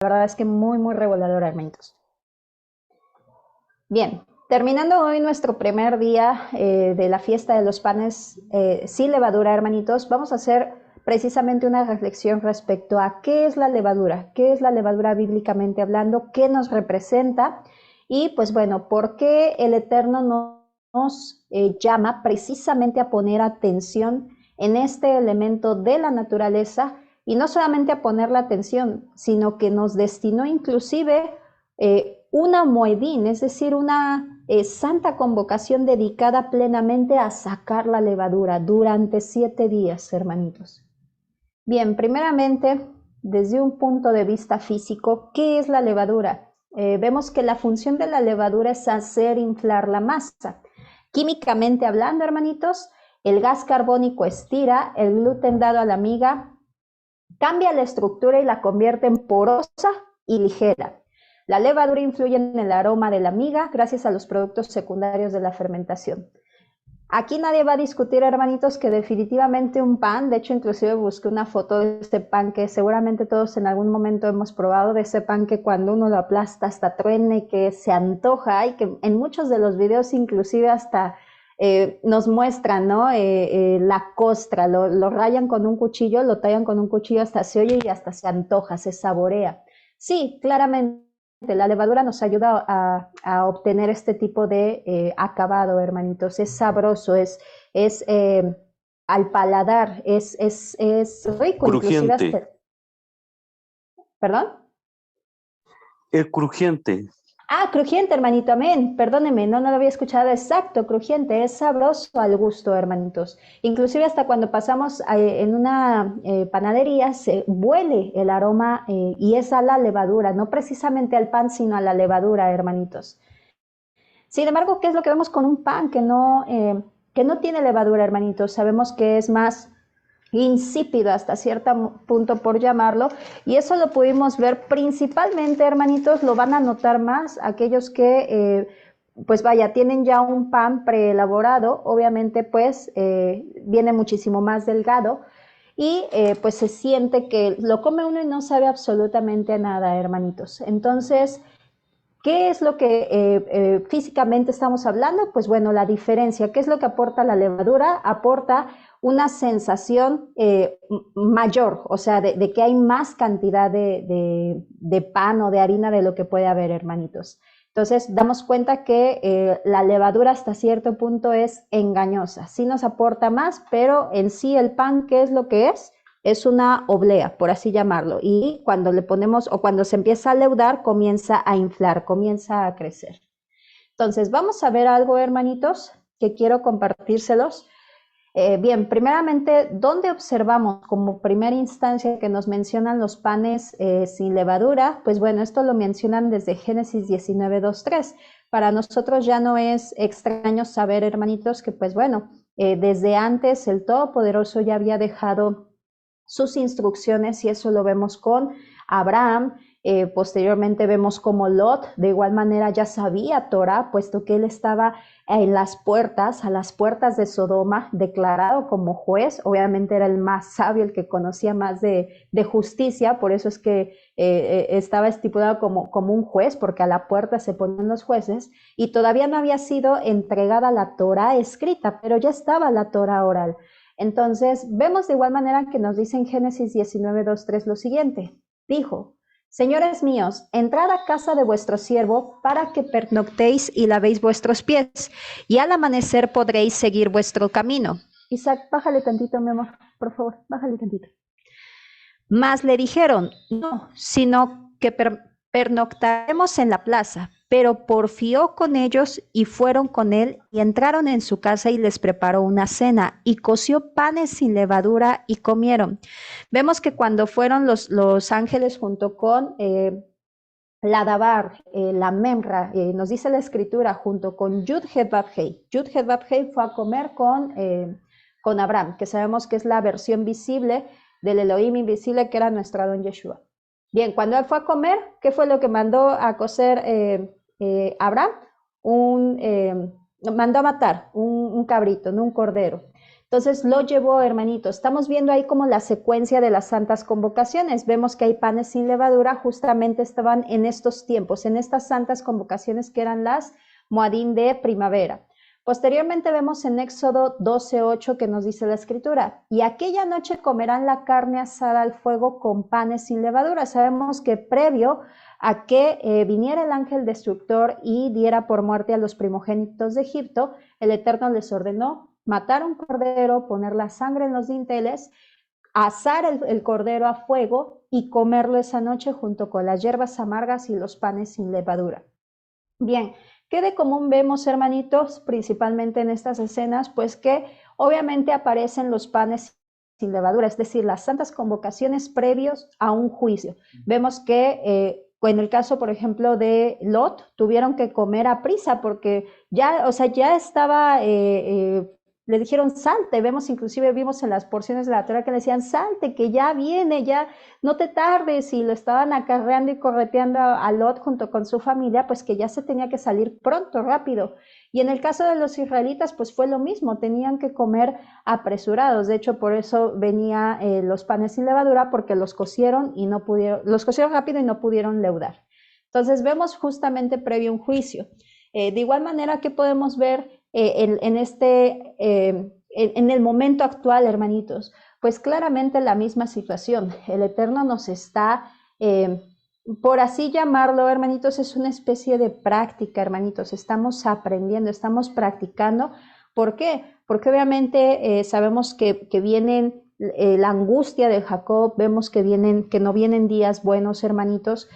verdad es que muy, muy regulador, hermanitos. Bien, terminando hoy nuestro primer día de la fiesta de los panes sin levadura, hermanitos, vamos a hacer precisamente una reflexión respecto a qué es la levadura bíblicamente hablando, qué nos representa y pues bueno, por qué el Eterno nos llama precisamente a poner atención en este elemento de la naturaleza y no solamente a poner la atención, sino que nos destinó inclusive una moedín, es decir, una santa convocación dedicada plenamente a sacar la levadura durante 7 días, hermanitos. Bien, primeramente, desde un punto de vista físico, ¿qué es la levadura? Vemos que la función de la levadura es hacer inflar la masa. Químicamente hablando, hermanitos, el gas carbónico estira el gluten dado a la miga, cambia la estructura y la convierte en porosa y ligera. La levadura influye en el aroma de la miga gracias a los productos secundarios de la fermentación. Aquí nadie va a discutir, hermanitos, que definitivamente un pan, de hecho inclusive busqué una foto de este pan que seguramente todos en algún momento hemos probado, de ese pan que cuando uno lo aplasta hasta truene y que se antoja y que en muchos de los videos inclusive hasta nos muestran, ¿no? La costra, lo rayan con un cuchillo, lo tallan con un cuchillo, hasta se oye y hasta se antoja, se saborea. Sí, claramente la levadura nos ayuda obtener este tipo de acabado, hermanitos. Es sabroso, es al paladar, es rico, inclusive Crujiente. hasta... ¿Perdón? El crujiente. Ah, crujiente, hermanito, amén. Perdóneme, no lo había escuchado exacto. Crujiente, es sabroso al gusto, hermanitos. Inclusive hasta cuando pasamos en una panadería se huele el aroma y es a la levadura, no precisamente al pan, sino a la levadura, hermanitos. Sin embargo, ¿qué es lo que vemos con un pan que no tiene levadura, hermanitos? Sabemos que es más insípido hasta cierto punto por llamarlo, y eso lo pudimos ver principalmente, hermanitos, lo van a notar más aquellos que pues vaya, tienen ya un pan preelaborado, obviamente pues viene muchísimo más delgado y pues se siente que lo come uno y no sabe absolutamente nada, hermanitos. Entonces, ¿qué es lo que físicamente estamos hablando? Pues bueno, la diferencia. ¿Qué es lo que aporta la levadura? Aporta una sensación mayor, o sea, de que hay más cantidad de pan o de harina de lo que puede haber, hermanitos. Entonces, damos cuenta que la levadura hasta cierto punto es engañosa. Sí nos aporta más, pero en sí el pan, ¿qué es lo que es? Es una oblea, por así llamarlo, y cuando le ponemos o cuando se empieza a leudar, comienza a inflar, comienza a crecer. Entonces, vamos a ver algo, hermanitos, que quiero compartírselos. Bien, primeramente, ¿dónde observamos como primera instancia que nos mencionan los panes sin levadura? Pues bueno, esto lo mencionan desde Génesis 19:2-3. Para nosotros ya no es extraño saber, hermanitos, que pues bueno, desde antes el Todopoderoso ya había dejado sus instrucciones y eso lo vemos con Abraham. Posteriormente vemos como Lot de igual manera ya sabía Torah, puesto que él estaba en las puertas, a las puertas de Sodoma, declarado como juez. Obviamente era el más sabio, el que conocía más de justicia, por eso es que estaba estipulado como un juez, porque a la puerta se ponían los jueces, y todavía no había sido entregada la Torah escrita, pero ya estaba la Torah oral. Entonces, vemos de igual manera que nos dice en Génesis 19:2-3 lo siguiente. Dijo, señores míos, entrad a casa de vuestro siervo para que pernoctéis y lavéis vuestros pies, y al amanecer podréis seguir vuestro camino. Isaac, bájale tantito, mi amor, por favor, bájale tantito. Mas le dijeron, no, sino que pernoctaremos en la plaza. Pero porfió con ellos y fueron con él y entraron en su casa y les preparó una cena y coció panes sin levadura y comieron. Vemos que cuando fueron los ángeles junto con la Dabar, la Memra, nos dice la escritura, junto con Yud-Het-Vav-Hei. Yud-Het-Vav-Hei fue a comer con Abraham, que sabemos que es la versión visible del Elohim invisible que era nuestro Adón Yeshua. Bien, cuando él fue a comer, ¿qué fue lo que mandó a cocer Abraham? Mandó a matar un cabrito, no un cordero. Entonces lo llevó, hermanitos. Estamos viendo ahí como la secuencia de las santas convocaciones. Vemos que hay panes sin levadura, justamente estaban en estos tiempos, en estas santas convocaciones que eran las Moadín de primavera. Posteriormente vemos en Éxodo 12:8 que nos dice la escritura, y aquella noche comerán la carne asada al fuego con panes sin levadura. Sabemos que previo a que viniera el ángel destructor y diera por muerte a los primogénitos de Egipto, el Eterno les ordenó matar un cordero, poner la sangre en los dinteles, asar el cordero a fuego y comerlo esa noche junto con las hierbas amargas y los panes sin levadura. Bien, ¿qué de común vemos, hermanitos, principalmente en estas escenas? Pues que obviamente aparecen los panes sin levadura, es decir, las santas convocaciones previos a un juicio. Vemos que en el caso, por ejemplo, de Lot, tuvieron que comer a prisa porque ya, o sea, ya estaba le dijeron salte, vimos en las porciones de la Torah que le decían salte, que ya viene, ya no te tardes, y lo estaban acarreando y correteando a Lot junto con su familia, pues que ya se tenía que salir pronto, rápido. Y en el caso de los israelitas, pues fue lo mismo, tenían que comer apresurados. De hecho, por eso venía los panes sin levadura, porque los cocieron rápido y no pudieron leudar. Entonces vemos justamente previo un juicio. De igual manera que podemos ver en el momento actual, hermanitos, pues claramente la misma situación. El Eterno nos está, por así llamarlo, hermanitos, es una especie de práctica, hermanitos. Estamos aprendiendo, estamos practicando. ¿Por qué? Porque obviamente sabemos que vienen la angustia de Jacob, vemos que no vienen días buenos, hermanitos.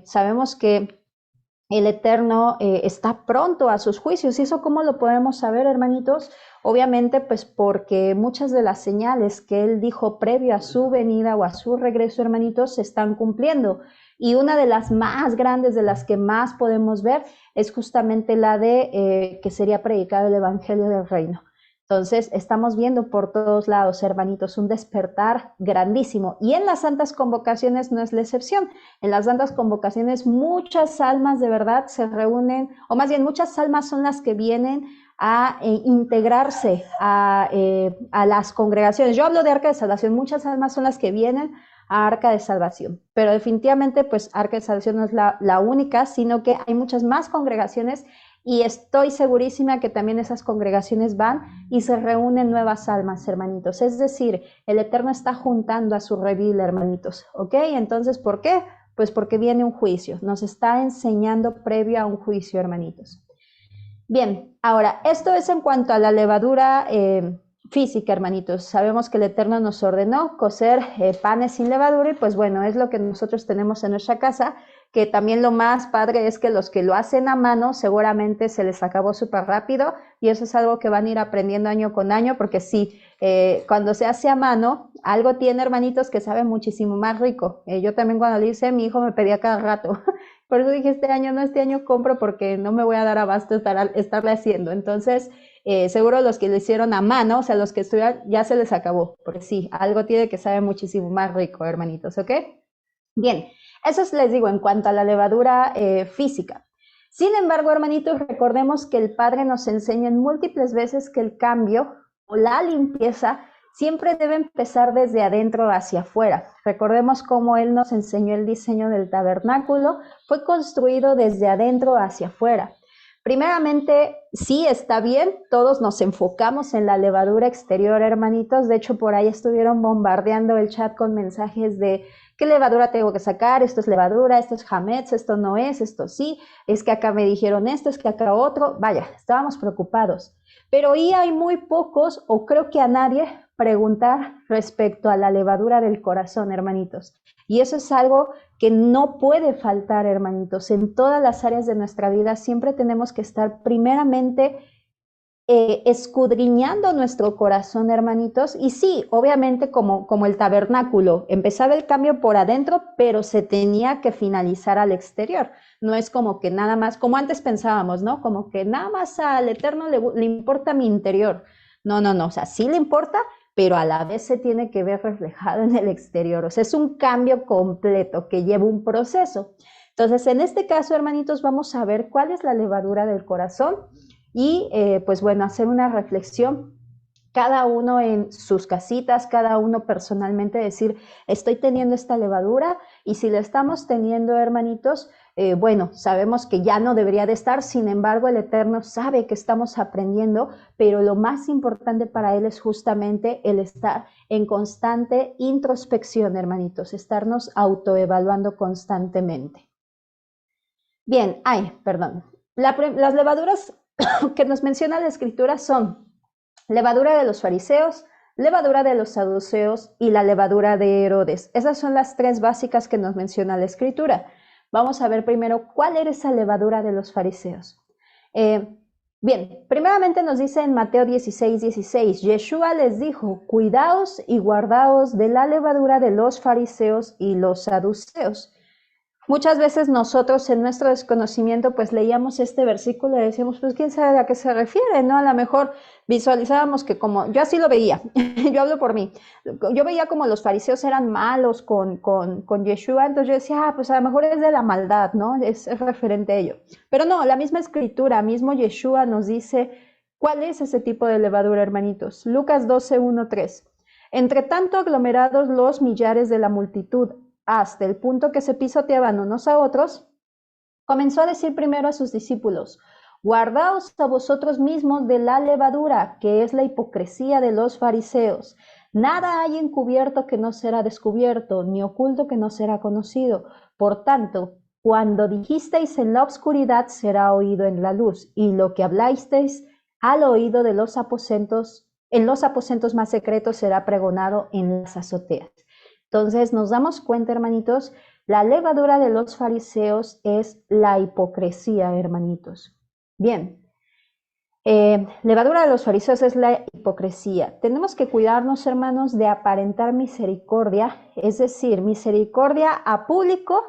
Sabemos que el Eterno está pronto a sus juicios. ¿Y eso cómo lo podemos saber, hermanitos? Obviamente, pues porque muchas de las señales que Él dijo previo a su venida o a su regreso, hermanitos, se están cumpliendo. Y una de las más grandes, de las que más podemos ver, es justamente la de que sería predicado el Evangelio del Reino. Entonces, estamos viendo por todos lados, hermanitos, un despertar grandísimo. Y en las santas convocaciones no es la excepción. En las santas convocaciones muchas almas de verdad se reúnen, o más bien muchas almas son las que vienen a integrarse a las congregaciones. Yo hablo de Arca de Salvación, muchas almas son las que vienen a Arca de Salvación, pero definitivamente pues Arca de Salvación no es la única, sino que hay muchas más congregaciones, y estoy segurísima que también esas congregaciones van y se reúnen nuevas almas, hermanitos. Es decir, el Eterno está juntando a su redil, hermanitos, ¿ok? Entonces, ¿por qué? Pues porque viene un juicio, nos está enseñando previo a un juicio, hermanitos. Bien, ahora, esto es en cuanto a la levadura física, hermanitos. Sabemos que el Eterno nos ordenó cocer panes sin levadura, y pues bueno, es lo que nosotros tenemos en nuestra casa, que también lo más padre es que los que lo hacen a mano seguramente se les acabó súper rápido, y eso es algo que van a ir aprendiendo año con año, porque sí, cuando se hace a mano, algo tiene, hermanitos, que sabe muchísimo más rico. Yo también cuando lo hice, mi hijo me pedía cada rato. Por eso dije, este año compro porque no me voy a dar abasto estarle haciendo. Entonces, seguro los que lo hicieron a mano, o sea, los que estudian, ya se les acabó, porque sí, algo tiene que saber muchísimo más rico, hermanitos, ¿ok? Bien, eso les digo en cuanto a la levadura física. Sin embargo, hermanitos, recordemos que el Padre nos enseña en múltiples veces que el cambio o la limpieza siempre debe empezar desde adentro hacia afuera. Recordemos cómo Él nos enseñó el diseño del tabernáculo, fue construido desde adentro hacia afuera. Primeramente, sí, está bien, todos nos enfocamos en la levadura exterior, hermanitos. De hecho, por ahí estuvieron bombardeando el chat con mensajes de ¿qué levadura tengo que sacar? Esto es levadura, esto es hametz, esto no es, esto sí, es que acá me dijeron esto, es que acá otro. Vaya, estábamos preocupados. Pero hoy hay muy pocos, o creo que a nadie, preguntar respecto a la levadura del corazón, hermanitos. Y eso es algo que no puede faltar, hermanitos. En todas las áreas de nuestra vida siempre tenemos que estar primeramente escudriñando nuestro corazón, hermanitos. Y sí, obviamente como el tabernáculo, empezaba el cambio por adentro, pero se tenía que finalizar al exterior. No es como que nada más, como antes pensábamos, ¿no? Como que nada más al Eterno le importa mi interior. No, o sea, sí le importa, pero a la vez se tiene que ver reflejado en el exterior. O sea, es un cambio completo que lleva un proceso. Entonces, en este caso, hermanitos, vamos a ver cuál es la levadura del corazón y, pues bueno, hacer una reflexión cada uno en sus casitas, cada uno personalmente decir, estoy teniendo esta levadura y si la estamos teniendo, hermanitos, bueno, sabemos que ya no debería de estar, sin embargo, el Eterno sabe que estamos aprendiendo, pero lo más importante para Él es justamente el estar en constante introspección, hermanitos, estarnos autoevaluando constantemente. Bien, perdón. Las levaduras que nos menciona la Escritura son levadura de los fariseos, levadura de los saduceos y la levadura de Herodes. Esas son las tres básicas que nos menciona la Escritura. Vamos a ver primero cuál era esa levadura de los fariseos. Bien, primeramente nos dice en Mateo 16:16, Yeshua les dijo, cuidaos y guardaos de la levadura de los fariseos y los saduceos. Muchas veces nosotros en nuestro desconocimiento pues leíamos este versículo y decíamos, pues quién sabe a qué se refiere, ¿no? A lo mejor visualizábamos que como, yo así lo veía, yo hablo por mí, yo veía como los fariseos eran malos con Yeshua, entonces yo decía, pues a lo mejor es de la maldad, ¿no? Es referente a ello. Pero no, la misma Escritura, mismo Yeshua nos dice, ¿cuál es ese tipo de levadura, hermanitos? Lucas 12:1-3. Entre tanto aglomerados los millares de la multitud, hasta el punto que se pisoteaban unos a otros, comenzó a decir primero a sus discípulos, guardaos a vosotros mismos de la levadura, que es la hipocresía de los fariseos. Nada hay encubierto que no será descubierto, ni oculto que no será conocido. Por tanto, cuando dijisteis en la oscuridad, será oído en la luz, y lo que hablasteis al oído de los aposentos, en los aposentos más secretos será pregonado en las azoteas. Entonces nos damos cuenta, hermanitos, la levadura de los fariseos es la hipocresía, hermanitos. Bien, levadura de los fariseos es la hipocresía. Tenemos que cuidarnos, hermanos, de aparentar misericordia, es decir, misericordia a público,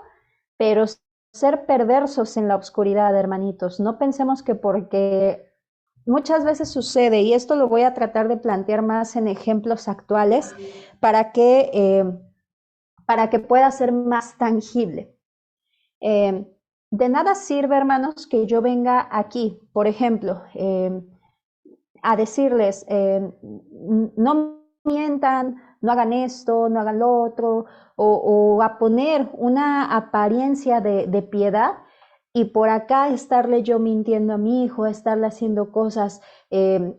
pero ser perversos en la oscuridad, hermanitos. No pensemos que porque muchas veces sucede, y esto lo voy a tratar de plantear más en ejemplos actuales para que pueda ser más tangible. De nada sirve, hermanos, que yo venga aquí, por ejemplo, a decirles, no mientan, no hagan esto, no hagan lo otro, o a poner una apariencia de piedad, y por acá estarle yo mintiendo a mi hijo, estarle haciendo cosas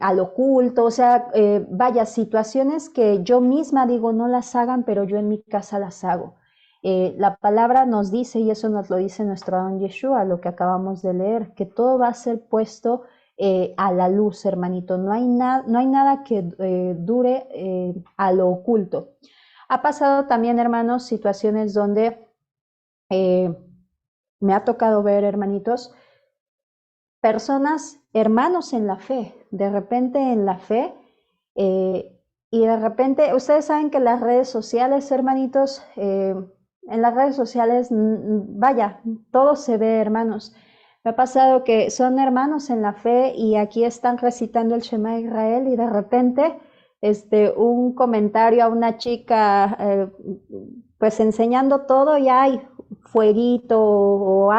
al oculto, o sea, vaya, situaciones que yo misma digo no las hagan, pero yo en mi casa las hago. La palabra nos dice, y eso nos lo dice nuestro Adón Yeshua, lo que acabamos de leer, que todo va a ser puesto a la luz, hermanito. No hay nada que dure a lo oculto. Ha pasado también, hermanos, situaciones donde me ha tocado ver, hermanitos, personas, hermanos en la fe, de repente en la fe, y de repente, ustedes saben que las redes sociales, hermanitos, en las redes sociales, vaya, todo se ve, hermanos. Me ha pasado que son hermanos en la fe y aquí están recitando el Shema Israel y de repente un comentario a una chica pues enseñando todo y hay fueguito o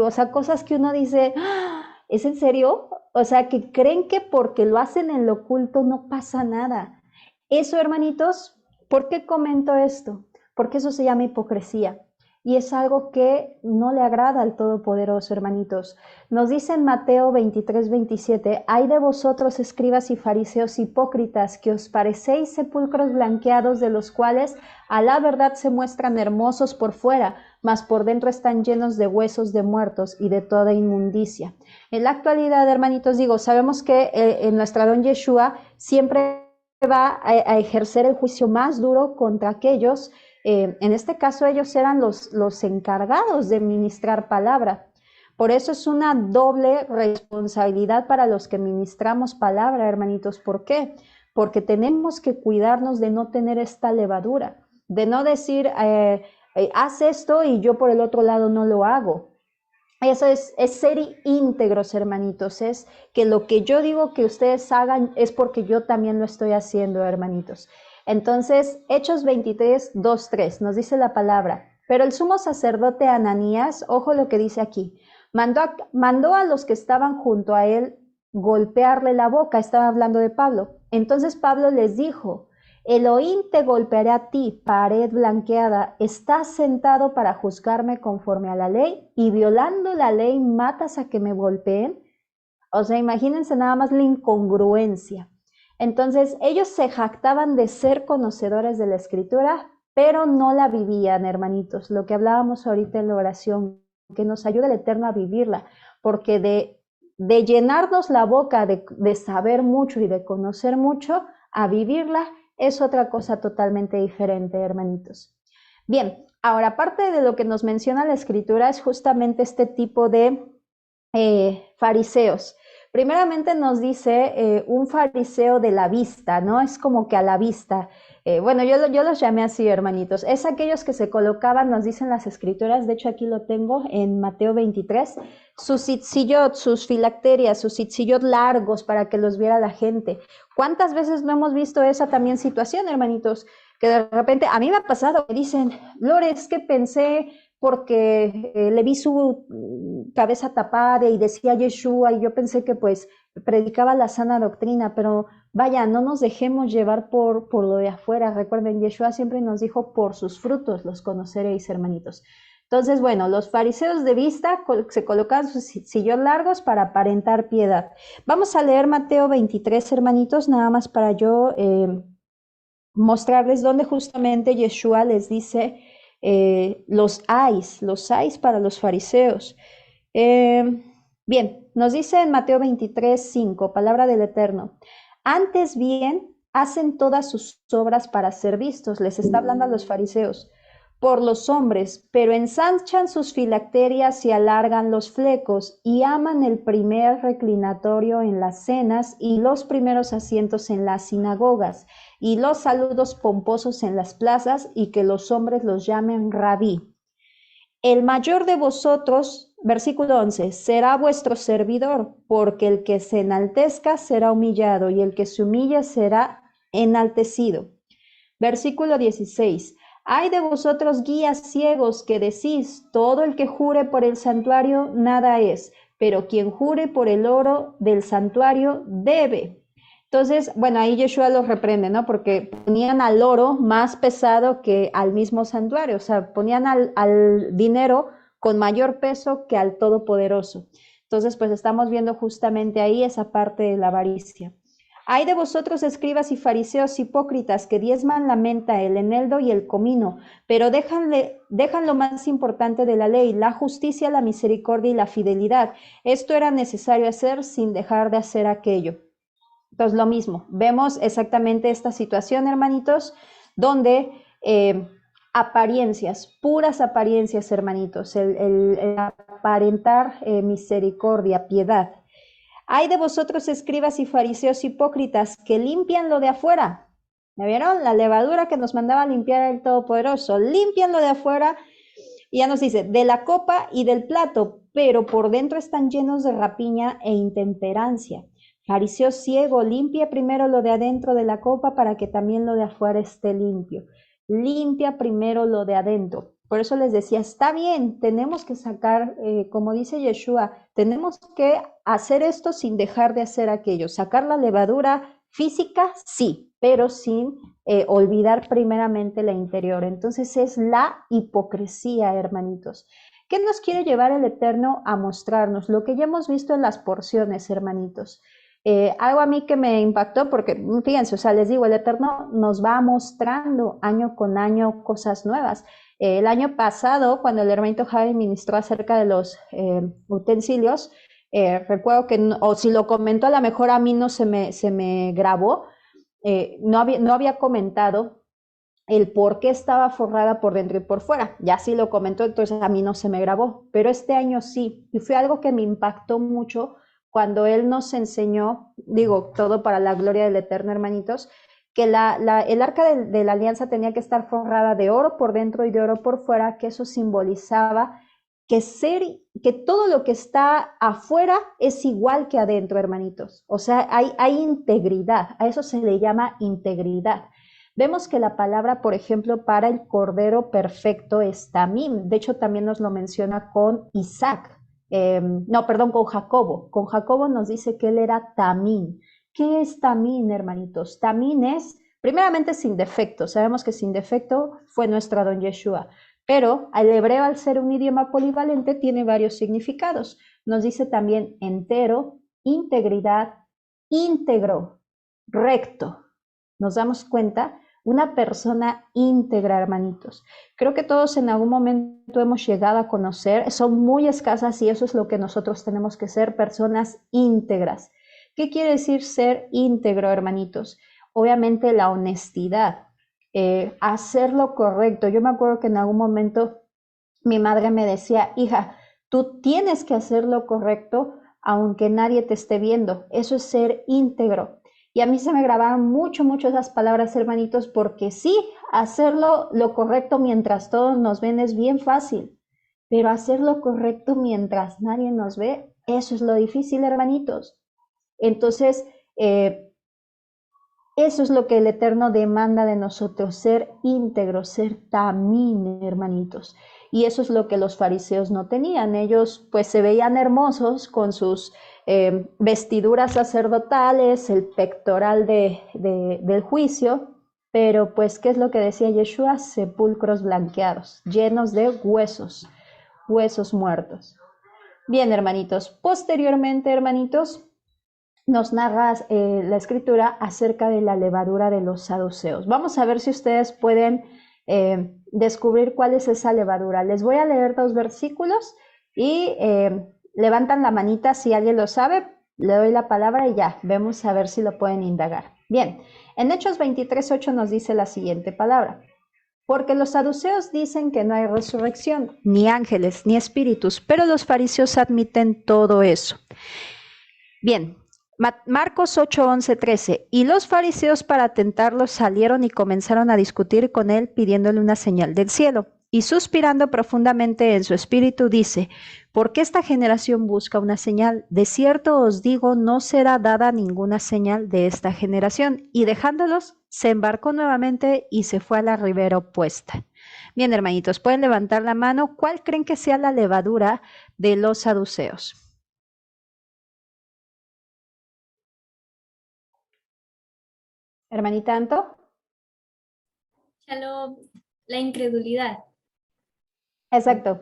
sea, cosas que uno dice, ¡ah! ¿Es en serio? O sea, que creen que porque lo hacen en lo oculto no pasa nada. Eso, hermanitos, ¿por qué comento esto? Porque eso se llama hipocresía. Y es algo que no le agrada al Todopoderoso, hermanitos. Nos dice en Mateo 23:27, ay de vosotros, escribas y fariseos hipócritas, que os parecéis sepulcros blanqueados, de los cuales a la verdad se muestran hermosos por fuera, mas por dentro están llenos de huesos de muertos y de toda inmundicia. En la actualidad, hermanitos, sabemos que en nuestro Adón Yeshua siempre va a ejercer el juicio más duro contra aquellos. En este caso ellos eran los encargados de ministrar palabra. Por eso es una doble responsabilidad para los que ministramos palabra, hermanitos. ¿Por qué? Porque tenemos que cuidarnos de no tener esta levadura, de no decir, haz esto y yo por el otro lado no lo hago. Eso es ser íntegros, hermanitos, es que lo que yo digo que ustedes hagan es porque yo también lo estoy haciendo, hermanitos. Entonces, Hechos 23:2-3 nos dice la palabra, pero el sumo sacerdote Ananías, ojo lo que dice aquí, mandó a los que estaban junto a él golpearle la boca, estaba hablando de Pablo, Entonces Pablo les dijo, Elohim te golpeará a ti, pared blanqueada, estás sentado para juzgarme conforme a la ley y violando la ley matas a que me golpeen. O sea, imagínense nada más la incongruencia. Entonces, ellos se jactaban de ser conocedores de la escritura, pero no la vivían, hermanitos. Lo que hablábamos ahorita en la oración, que nos ayude el Eterno a vivirla, porque de llenarnos la boca de saber mucho y de conocer mucho, a vivirla es otra cosa totalmente diferente, hermanitos. Bien, ahora, aparte de lo que nos menciona la escritura, es justamente este tipo de fariseos. Primeramente nos dice un fariseo de la vista, ¿no? Es como que a la vista. Bueno, yo los llamé así, hermanitos. Es aquellos que se colocaban, nos dicen las escrituras, de hecho aquí lo tengo en Mateo 23, sus itzillot, sus filacterias, sus itzillot largos para que los viera la gente. ¿Cuántas veces no hemos visto esa también situación, hermanitos? Que de repente, a mí me ha pasado, me dicen, Lore, es que pensé porque le vi su cabeza tapada y decía Yeshua y yo pensé que pues predicaba la sana doctrina, pero vaya, no nos dejemos llevar por lo de afuera. Recuerden, Yeshua siempre nos dijo, por sus frutos los conoceréis, hermanitos. Entonces, bueno, los fariseos de vista se colocaban sus sillones largos para aparentar piedad. Vamos a leer Mateo 23, hermanitos, nada más para yo mostrarles dónde justamente Yeshua les dice los ayes para los fariseos. Bien, nos dice en Mateo 23, 5, palabra del Eterno. Antes bien, hacen todas sus obras para ser vistos, les está hablando a los fariseos, por los hombres, pero ensanchan sus filacterias y alargan los flecos y aman el primer reclinatorio en las cenas y los primeros asientos en las sinagogas y los saludos pomposos en las plazas y que los hombres los llamen rabí. El mayor de vosotros, versículo 11, será vuestro servidor, porque el que se enaltezca será humillado y el que se humilla será enaltecido. Versículo 16, ay de vosotros guías ciegos que decís, todo el que jure por el santuario nada es, pero quien jure por el oro del santuario debe. Entonces, bueno, ahí Yeshua los reprende, ¿no? Porque ponían al oro más pesado que al mismo santuario, o sea, ponían al dinero con mayor peso que al Todopoderoso. Entonces, pues estamos viendo justamente ahí esa parte de la avaricia. Hay de vosotros, escribas y fariseos hipócritas, que diezman la menta, el eneldo y el comino, pero dejan lo más importante de la ley, la justicia, la misericordia y la fidelidad. Esto era necesario hacer sin dejar de hacer aquello. Entonces, lo mismo, vemos exactamente esta situación, hermanitos, donde apariencias, puras apariencias, hermanitos, el aparentar misericordia, piedad. Hay de vosotros, escribas y fariseos hipócritas, que limpian lo de afuera. ¿Ya vieron? La levadura que nos mandaba a limpiar el Todopoderoso. Limpian lo de afuera y ya nos dice, de la copa y del plato, pero por dentro están llenos de rapiña e intemperancia. Fariseo ciego, limpia primero lo de adentro de la copa para que también lo de afuera esté limpio. Limpia primero lo de adentro. Por eso les decía, está bien, tenemos que sacar, como dice Yeshua, tenemos que hacer esto sin dejar de hacer aquello. Sacar la levadura física, sí, pero sin olvidar primeramente la interior. Entonces es la hipocresía, hermanitos. ¿Qué nos quiere llevar el Eterno a mostrarnos? Lo que ya hemos visto en las porciones, hermanitos. Algo a mí que me impactó, porque fíjense, o sea, les digo, el Eterno nos va mostrando año con año cosas nuevas. El año pasado, cuando el hermanito Javi ministró acerca de los utensilios, recuerdo que, o si lo comentó, a lo mejor a mí no se me grabó, no había comentado el por qué estaba forrada por dentro y por fuera. Ya sí lo comentó, entonces a mí no se me grabó, pero este año sí, y fue algo que me impactó mucho cuando él nos enseñó, digo, todo para la gloria del Eterno, hermanitos, que el arca de la alianza tenía que estar forrada de oro por dentro y de oro por fuera, que eso simbolizaba que todo lo que está afuera es igual que adentro, hermanitos. O sea, hay integridad, a eso se le llama integridad. Vemos que la palabra, por ejemplo, para el cordero perfecto es tamim. De hecho, también nos lo menciona con Isaac. No, perdón, con Jacobo. Con Jacobo nos dice que él era tamim, ¿Qué es tamín, hermanitos? Tamín es, primeramente, sin defecto. Sabemos que sin defecto fue nuestro Adón Yeshua, pero el hebreo, al ser un idioma polivalente, tiene varios significados. Nos dice también entero, integridad, íntegro, recto. ¿Nos damos cuenta? Una persona íntegra, hermanitos. Creo que todos en algún momento hemos llegado a conocer, son muy escasas y eso es lo que nosotros tenemos que ser, personas íntegras. ¿Qué quiere decir ser íntegro, hermanitos? Obviamente la honestidad, hacer lo correcto. Yo me acuerdo que en algún momento mi madre me decía, hija, tú tienes que hacer lo correcto aunque nadie te esté viendo. Eso es ser íntegro. Y a mí se me grabaron mucho esas palabras, hermanitos, porque sí, hacerlo lo correcto mientras todos nos ven es bien fácil, pero hacer lo correcto mientras nadie nos ve, eso es lo difícil, hermanitos. Entonces, eso es lo que el Eterno demanda de nosotros, ser íntegros, ser tamín, hermanitos. Y eso es lo que los fariseos no tenían. Ellos pues se veían hermosos con sus vestiduras sacerdotales, el pectoral del juicio, pero pues, ¿qué es lo que decía Yeshua? Sepulcros blanqueados, llenos de huesos, huesos muertos. Bien, hermanitos. Posteriormente, hermanitos, nos narra la escritura acerca de la levadura de los saduceos. Vamos a ver si ustedes pueden descubrir cuál es esa levadura. Les voy a leer 2 versículos y levantan la manita si alguien lo sabe, le doy la palabra y ya, vemos a ver si lo pueden indagar. Bien, en Hechos 23:8 nos dice la siguiente palabra. Porque los saduceos dicen que no hay resurrección, ni ángeles, ni espíritus, pero los fariseos admiten todo eso. Bien, Marcos 8, 11, 13. Y los fariseos, para tentarlos, salieron y comenzaron a discutir con él pidiéndole una señal del cielo. Y suspirando profundamente en su espíritu, dice, ¿por qué esta generación busca una señal? De cierto os digo, no será dada ninguna señal de esta generación. Y dejándolos, se embarcó nuevamente y se fue a la ribera opuesta. Bien, hermanitos, pueden levantar la mano. ¿Cuál creen que sea la levadura de los saduceos? Hermanita Anto. Shalom, la incredulidad. Exacto,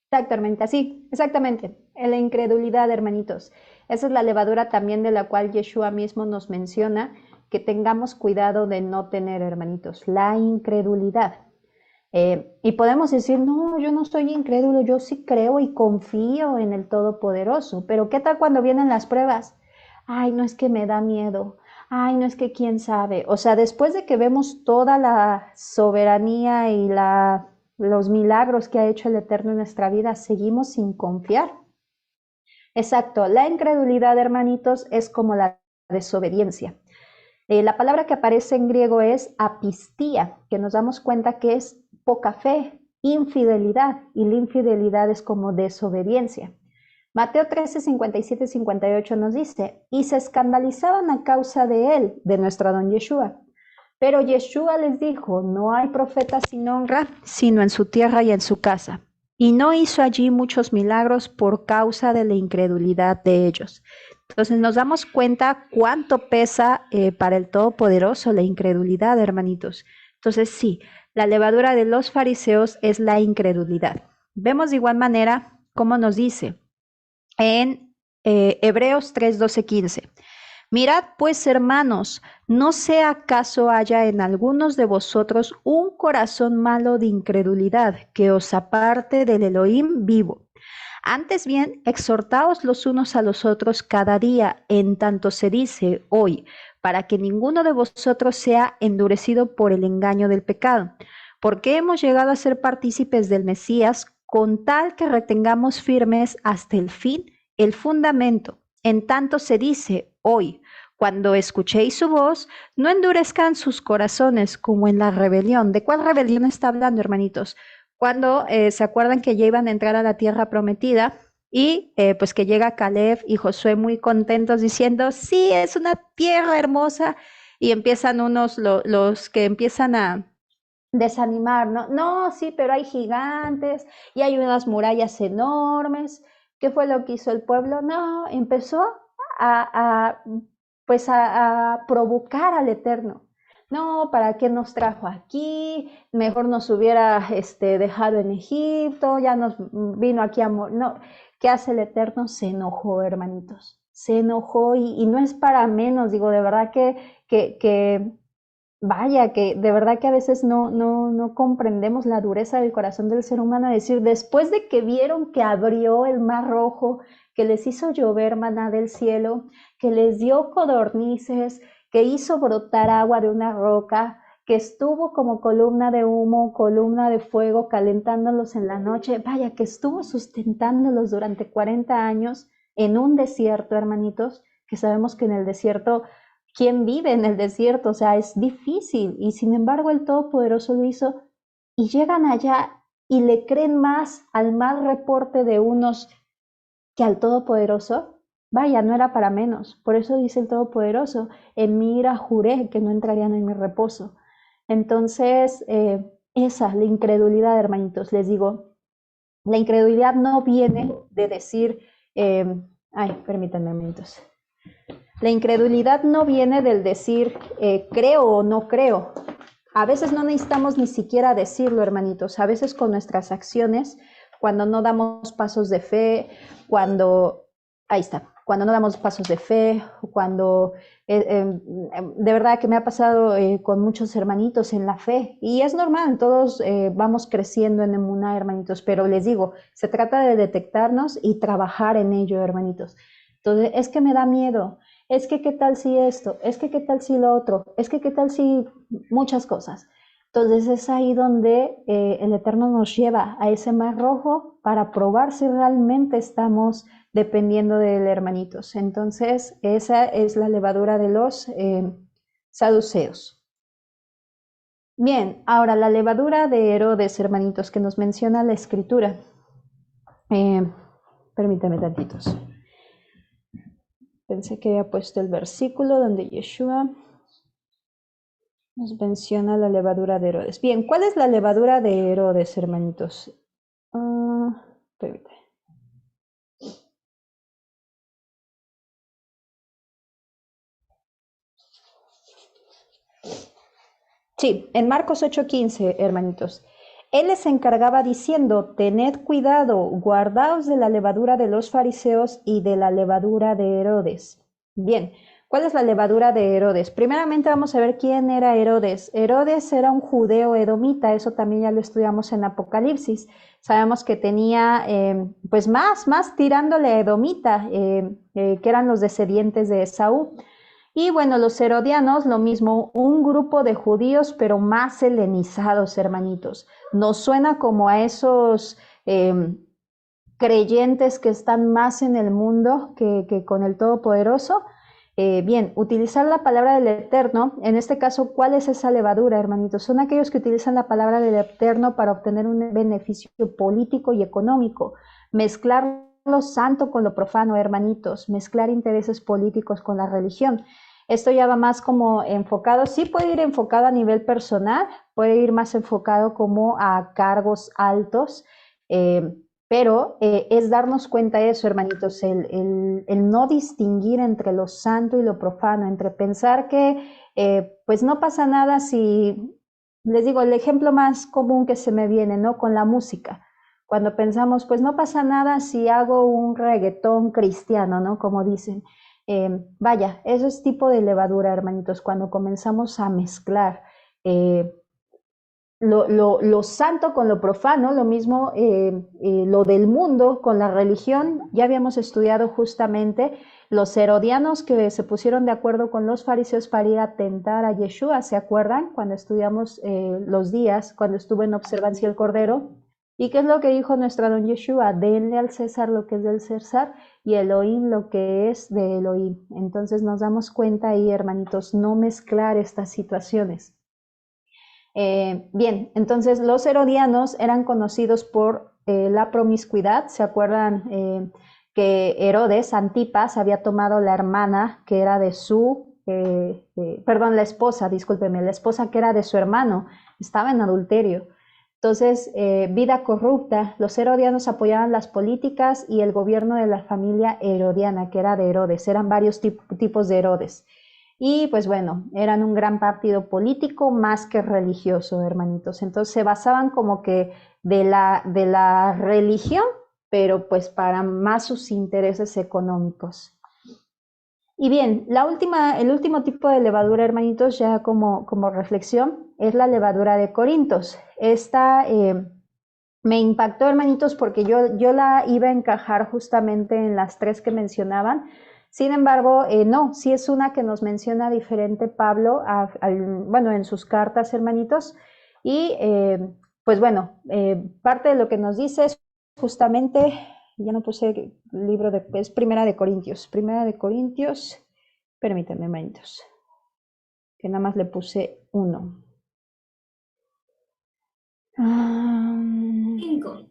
exacto, hermanita, sí, exactamente. En la incredulidad, hermanitos. Esa es la levadura también de la cual Yeshua mismo nos menciona que tengamos cuidado de no tener, hermanitos, la incredulidad. Y podemos decir, no, yo no soy incrédulo, yo sí creo y confío en el Todopoderoso, pero ¿qué tal cuando vienen las pruebas? Ay, no es que me da miedo, ay, no es que quién sabe. O sea, después de que vemos toda la soberanía y los milagros que ha hecho el Eterno en nuestra vida, seguimos sin confiar. Exacto, la incredulidad, hermanitos, es como la desobediencia. La palabra que aparece en griego es apistía, que nos damos cuenta que es poca fe, infidelidad, y la infidelidad es como desobediencia. Mateo 13, 57 y 58 nos dice, y se escandalizaban a causa de él, de nuestro Adón Yeshua. Pero Yeshua les dijo, no hay profeta sin honra, sino en su tierra y en su casa. Y no hizo allí muchos milagros por causa de la incredulidad de ellos. Entonces nos damos cuenta cuánto pesa para el Todopoderoso la incredulidad, hermanitos. Entonces sí, la levadura de los fariseos es la incredulidad. Vemos de igual manera cómo nos dice en Hebreos 3, 12, 15. Mirad pues, hermanos, no sea acaso haya en algunos de vosotros un corazón malo de incredulidad que os aparte del Elohim vivo. Antes bien, exhortaos los unos a los otros cada día, en tanto se dice hoy, para que ninguno de vosotros sea endurecido por el engaño del pecado, porque hemos llegado a ser partícipes del Mesías, con tal que retengamos firmes hasta el fin el fundamento. En tanto se dice hoy, cuando escuchéis su voz, no endurezcan sus corazones como en la rebelión. ¿De cuál rebelión está hablando, hermanitos? Cuando se acuerdan que ya iban a entrar a la tierra prometida y pues que llega Caleb y Josué muy contentos diciendo, sí, es una tierra hermosa, y empiezan los que empiezan a desanimar, ¿no? No, sí, pero hay gigantes y hay unas murallas enormes. ¿Qué fue lo que hizo el pueblo? No, empezó a pues a provocar al Eterno. No, ¿para qué nos trajo aquí? Mejor nos hubiera dejado en Egipto, ya nos vino aquí a morir. No, ¿qué hace el Eterno? Se enojó, hermanitos. Se enojó y no es para menos, digo, de verdad que vaya, que de verdad que a veces no comprendemos la dureza del corazón del ser humano, decir, después de que vieron que abrió el mar rojo, que les hizo llover maná del cielo, que les dio codornices, que hizo brotar agua de una roca, que estuvo como columna de humo, columna de fuego, calentándolos en la noche, vaya, que estuvo sustentándolos durante 40 años en un desierto, hermanitos, que sabemos que en el desierto ¿quién vive en el desierto? O sea, es difícil y sin embargo el Todopoderoso lo hizo y llegan allá y le creen más al mal reporte de unos que al Todopoderoso. Vaya, no era para menos. Por eso dice el Todopoderoso, en mi ira juré que no entrarían en mi reposo. Entonces, la incredulidad, hermanitos, les digo, la incredulidad no viene de decir, permítanme minutos. La incredulidad no viene del decir creo o no creo. A veces no necesitamos ni siquiera decirlo, hermanitos. A veces con nuestras acciones, cuando no damos pasos de fe, cuando no damos pasos de fe, cuando de verdad que me ha pasado con muchos hermanitos en la fe. Y es normal, todos vamos creciendo en emuná, hermanitos. Pero les digo, se trata de detectarnos y trabajar en ello, hermanitos. Entonces, es que me da miedo. Es que qué tal si esto, es que qué tal si lo otro, es que qué tal si muchas cosas. Entonces es ahí donde el Eterno nos lleva a ese mar rojo para probar si realmente estamos dependiendo de él, hermanitos. Entonces esa es la levadura de los saduceos. Bien, ahora la levadura de Herodes, hermanitos, que nos menciona la escritura. Permítame tantitos. Pensé que había puesto el versículo donde Yeshua nos menciona la levadura de Herodes. Bien, ¿cuál es la levadura de Herodes, hermanitos? Permítame. Sí, en Marcos 8:15, hermanitos. Él les encargaba diciendo, tened cuidado, guardaos de la levadura de los fariseos y de la levadura de Herodes. Bien, ¿cuál es la levadura de Herodes? Primeramente vamos a ver quién era Herodes. Herodes era un judeo edomita, eso también ya lo estudiamos en Apocalipsis. Sabemos que tenía, pues más tirándole a edomita, que eran los descendientes de Esaú. Y bueno, los herodianos, lo mismo, un grupo de judíos, pero más helenizados, hermanitos. Nos suena como a esos creyentes que están más en el mundo que con el Todopoderoso. Bien, utilizar la palabra del Eterno, en este caso, ¿cuál es esa levadura, hermanitos? Son aquellos que utilizan la palabra del Eterno para obtener un beneficio político y económico. Mezclar lo santo con lo profano, hermanitos, mezclar intereses políticos con la religión. Esto ya va más como enfocado, sí puede ir enfocado a nivel personal, puede ir más enfocado como a cargos altos, pero es darnos cuenta de eso, hermanitos, el no distinguir entre lo santo y lo profano, entre pensar que pues no pasa nada si, les digo, el ejemplo más común que se me viene, ¿no? Con la música. Cuando pensamos, pues no pasa nada si hago un reggaetón cristiano, ¿no? Como dicen. Vaya, eso es tipo de levadura, hermanitos, cuando comenzamos a mezclar lo santo con lo profano, lo mismo lo del mundo con la religión. Ya habíamos estudiado justamente los herodianos que se pusieron de acuerdo con los fariseos para ir a tentar a Yeshua, ¿se acuerdan? Cuando estudiamos los días, cuando estuvo en observancia el Cordero. ¿Y qué es lo que dijo nuestra don Yeshua? Denle al César lo que es del César y Elohim lo que es de Elohim. Entonces nos damos cuenta ahí, hermanitos, no mezclar estas situaciones. Bien, entonces los herodianos eran conocidos por la promiscuidad. ¿Se acuerdan que Herodes, Antipas, había tomado la hermana que era de su, la esposa, discúlpeme, la esposa que era de su hermano, estaba en adulterio. Entonces, vida corrupta. Los herodianos apoyaban las políticas y el gobierno de la familia herodiana, que era de Herodes. Eran varios tipos de Herodes. Y pues bueno, eran un gran partido político más que religioso, hermanitos. Entonces se basaban como que de la religión, pero pues para más sus intereses económicos. Y bien, el último tipo de levadura, hermanitos, ya como reflexión, es la levadura de Corintios. Esta me impactó, hermanitos, porque yo la iba a encajar justamente en las tres que mencionaban. Sin embargo, no, sí es una que nos menciona diferente Pablo, bueno, en sus cartas, hermanitos. Y pues bueno, parte de lo que nos dice es justamente, ya no puse el libro es Primera de Corintios, permítanme, hermanitos, que nada más le puse 1. 5.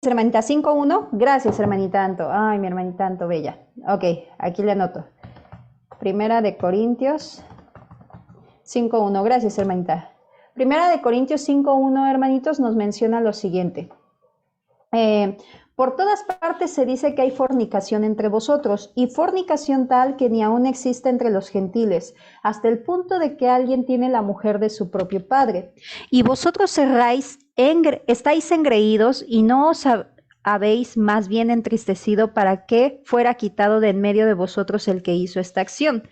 Hermanita 5.1, gracias hermanita Anto, ay mi hermanita Anto bella, ok, aquí le anoto, Primera de Corintios 5.1, gracias hermanita. Primera de Corintios 5.1, hermanitos, nos menciona lo siguiente, por todas partes se dice que hay fornicación entre vosotros, y fornicación tal que ni aún existe entre los gentiles, hasta el punto de que alguien tiene la mujer de su propio padre. Y vosotros estáis engreídos y no os habéis más bien entristecido para que fuera quitado de en medio de vosotros el que hizo esta acción.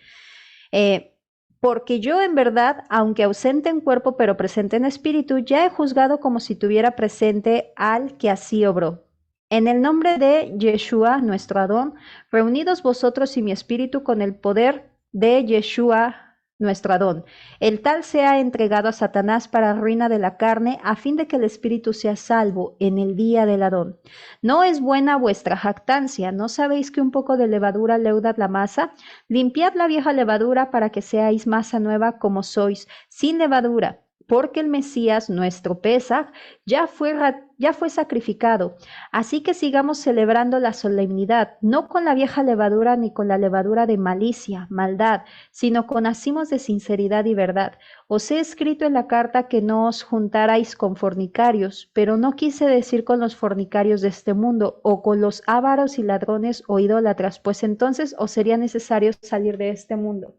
Porque yo en verdad, aunque ausente en cuerpo pero presente en espíritu, ya he juzgado como si tuviera presente al que así obró. En el nombre de Yeshua, nuestro Adón, reunidos vosotros y mi espíritu con el poder de Yeshua, nuestro Adón. El tal sea entregado a Satanás para ruina de la carne, a fin de que el espíritu sea salvo en el día del Adón. No es buena vuestra jactancia, ¿no sabéis que un poco de levadura leuda la masa? Limpiad la vieja levadura para que seáis masa nueva como sois, sin levadura, porque el Mesías, nuestro Pesaj, ya fue sacrificado. Así que sigamos celebrando la solemnidad, no con la vieja levadura ni con la levadura de malicia, maldad, sino con acimos de sinceridad y verdad. Os he escrito en la carta que no os juntarais con fornicarios, pero no quise decir con los fornicarios de este mundo, o con los ávaros y ladrones o idólatras, pues entonces os sería necesario salir de este mundo.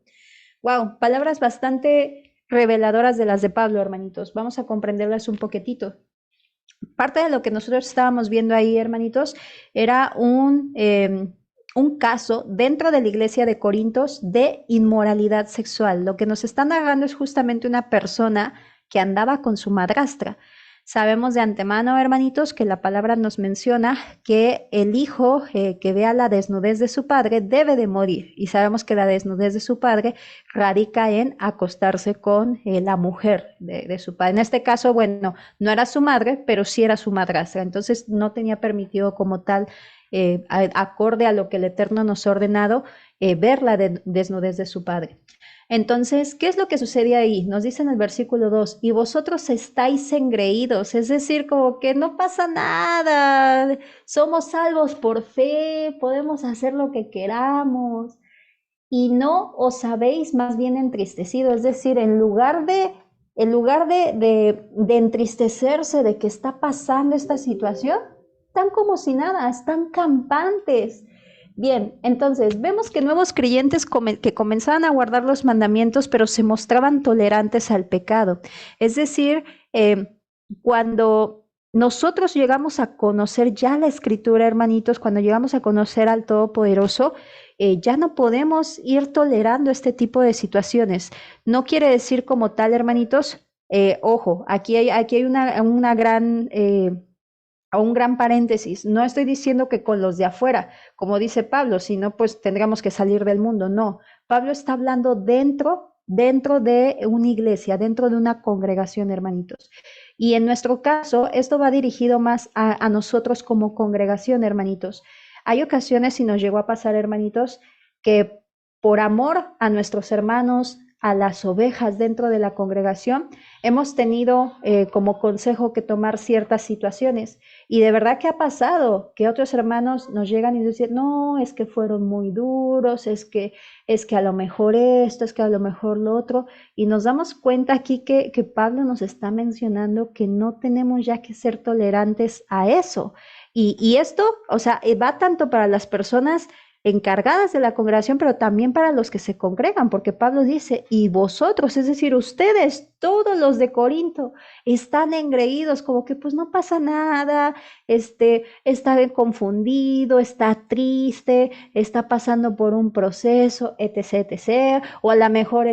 Wow, palabras bastante reveladoras de las de Pablo, hermanitos. Vamos a comprenderlas un poquitito. Parte de lo que nosotros estábamos viendo ahí, hermanitos, era un caso dentro de la iglesia de Corintios de inmoralidad sexual. Lo que nos está narrando es justamente una persona que andaba con su madrastra. Sabemos de antemano, hermanitos, que la palabra nos menciona que el hijo que vea la desnudez de su padre debe de morir. Y sabemos que la desnudez de su padre radica en acostarse con la mujer de su padre. En este caso, bueno, no era su madre, pero sí era su madrastra. Entonces no tenía permitido como tal, acorde a lo que el Eterno nos ha ordenado, ver la desnudez de su padre. Entonces, ¿qué es lo que sucede ahí? Nos dice en el versículo 2, y vosotros estáis engreídos, es decir, como que no pasa nada, somos salvos por fe, podemos hacer lo que queramos, y no os habéis más bien entristecido, es decir, en lugar de entristecerse de que está pasando esta situación, están como si nada, están campantes. Bien, entonces vemos que nuevos creyentes que comenzaban a guardar los mandamientos, pero se mostraban tolerantes al pecado. Es decir, cuando nosotros llegamos a conocer ya la Escritura, hermanitos, cuando llegamos a conocer al Todopoderoso, ya no podemos ir tolerando este tipo de situaciones. No quiere decir como tal, hermanitos, ojo, aquí hay una gran... un gran paréntesis, no estoy diciendo que con los de afuera, como dice Pablo, sino pues tendríamos que salir del mundo, no. Pablo está hablando dentro de una iglesia, dentro de una congregación, hermanitos. Y en nuestro caso, esto va dirigido más a nosotros como congregación, hermanitos. Hay ocasiones, si nos llegó a pasar, hermanitos, que por amor a nuestros hermanos, a las ovejas dentro de la congregación, hemos tenido como consejo que tomar ciertas situaciones. Y de verdad que ha pasado que otros hermanos nos llegan y dicen, no, es que fueron muy duros, es que a lo mejor esto, es que a lo mejor lo otro. Y nos damos cuenta aquí que Pablo nos está mencionando que no tenemos ya que ser tolerantes a eso. Y esto, o sea, va tanto para las personas encargadas de la congregación, pero también para los que se congregan, porque Pablo dice, y vosotros, es decir, ustedes, todos los de Corinto, están engreídos, como que pues no pasa nada, está confundido, está triste, está pasando por un proceso, etc., etc., o a lo mejor,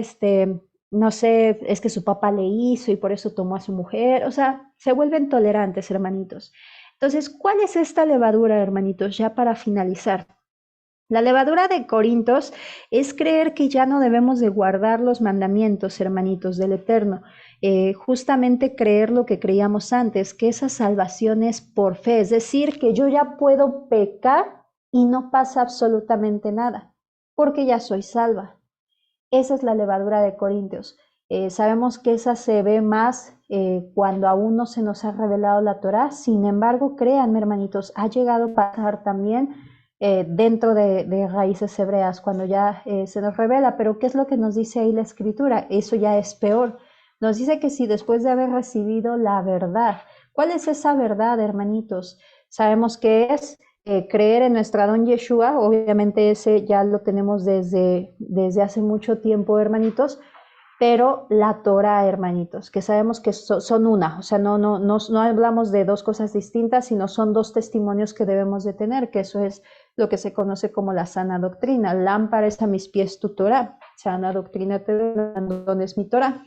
no sé, es que su papá le hizo y por eso tomó a su mujer, o sea, se vuelven tolerantes, hermanitos. Entonces, ¿cuál es esta levadura, hermanitos? Ya para finalizar. La levadura de Corintios es creer que ya no debemos de guardar los mandamientos, hermanitos, del Eterno. Justamente creer lo que creíamos antes, que esa salvación es por fe, es decir, que yo ya puedo pecar y no pasa absolutamente nada, porque ya soy salva. Esa es la levadura de Corintios. Sabemos que esa se ve más cuando aún no se nos ha revelado la Torá. Sin embargo, créanme, hermanitos, ha llegado a pasar también dentro de raíces hebreas, cuando ya se nos revela. Pero ¿qué es lo que nos dice ahí la Escritura? Eso ya es peor. Nos dice que si después de haber recibido la verdad, ¿cuál es esa verdad, hermanitos? Sabemos que es creer en nuestra don Yeshua, obviamente ese ya lo tenemos desde hace mucho tiempo, hermanitos, pero la Torah, hermanitos, que sabemos que son una, o sea, no hablamos de dos cosas distintas, sino son dos testimonios que debemos de tener, que eso es lo que se conoce como la sana doctrina. Lámpara es a mis pies tu Torah, sana doctrina te doy, donde es mi Torah.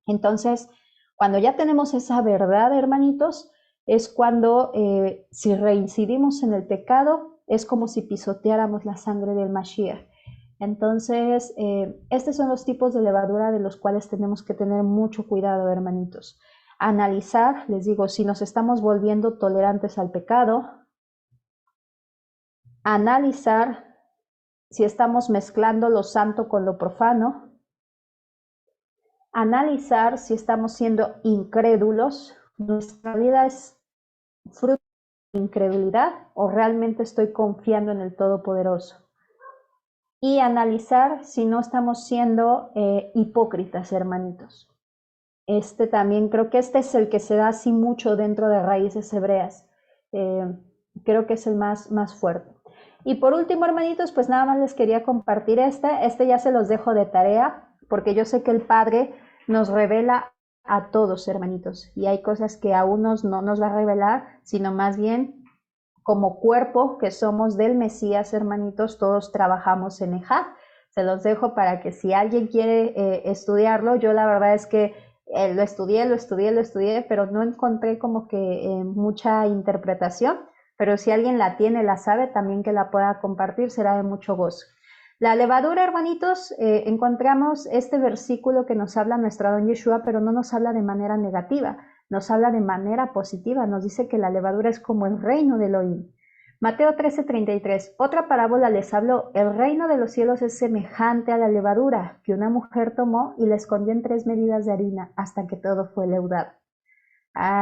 Entonces, cuando ya tenemos esa verdad, hermanitos, es cuando si reincidimos en el pecado, es como si pisoteáramos la sangre del Mashiach. Entonces, estos son los tipos de levadura de los cuales tenemos que tener mucho cuidado, hermanitos. Analizar, les digo, si nos estamos volviendo tolerantes al pecado. Analizar si estamos mezclando lo santo con lo profano. Analizar si estamos siendo incrédulos. Nuestra vida es fruto de incredulidad o realmente estoy confiando en el Todopoderoso. Y analizar si no estamos siendo hipócritas, hermanitos. También creo que este es el que se da así mucho dentro de raíces hebreas. Creo que es el más fuerte. Y por último, hermanitos, pues nada más les quería compartir este ya se los dejo de tarea, porque yo sé que el Padre nos revela a todos, hermanitos, y hay cosas que a unos no nos va a revelar, sino más bien como cuerpo que somos del Mesías, hermanitos, todos trabajamos en Ejad. Se los dejo para que si alguien quiere estudiarlo, yo la verdad es que lo estudié, pero no encontré como que mucha interpretación, pero si alguien la tiene, la sabe, también que la pueda compartir, será de mucho gozo. La levadura, hermanitos, encontramos este versículo que nos habla nuestra don Yeshua, pero no nos habla de manera negativa, nos habla de manera positiva, nos dice que la levadura es como el reino de Elohim. Mateo 13:33, otra parábola les habló, el reino de los cielos es semejante a la levadura que una mujer tomó y la escondió en 3 medidas de harina hasta que todo fue leudado.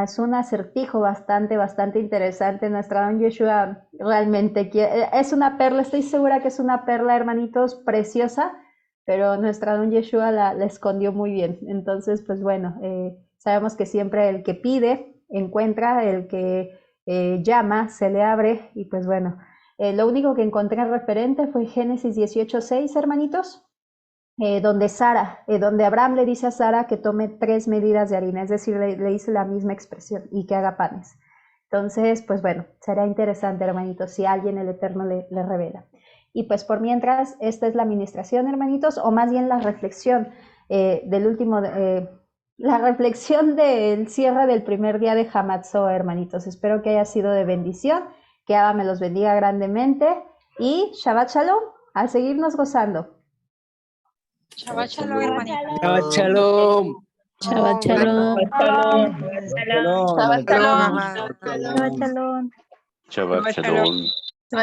Es un acertijo bastante interesante. Nuestra don Yeshua realmente es una perla, estoy segura que es una perla, hermanitos, preciosa, pero nuestra don Yeshua la escondió muy bien. Entonces, pues bueno, sabemos que siempre el que pide, encuentra, el que llama, se le abre, y pues bueno, lo único que encontré referente fue Génesis 18:6, hermanitos. Donde Abraham le dice a Sara que tome 3 medidas de harina, es decir, le dice la misma expresión y que haga panes. Entonces, pues bueno, será interesante, hermanitos, si alguien el Eterno le revela. Y pues por mientras, esta es la administración, hermanitos, o más bien la reflexión la reflexión del cierre del primer día de Hamatzó, hermanitos. Espero que haya sido de bendición, que Abba me los bendiga grandemente y Shabbat Shalom, a seguirnos gozando. Shabbat shalom, hermanita. Shabbat shalom. Shabbat shalom. Shalom. Shabbat shalom. Shabbat shalom. Shabbat shalom.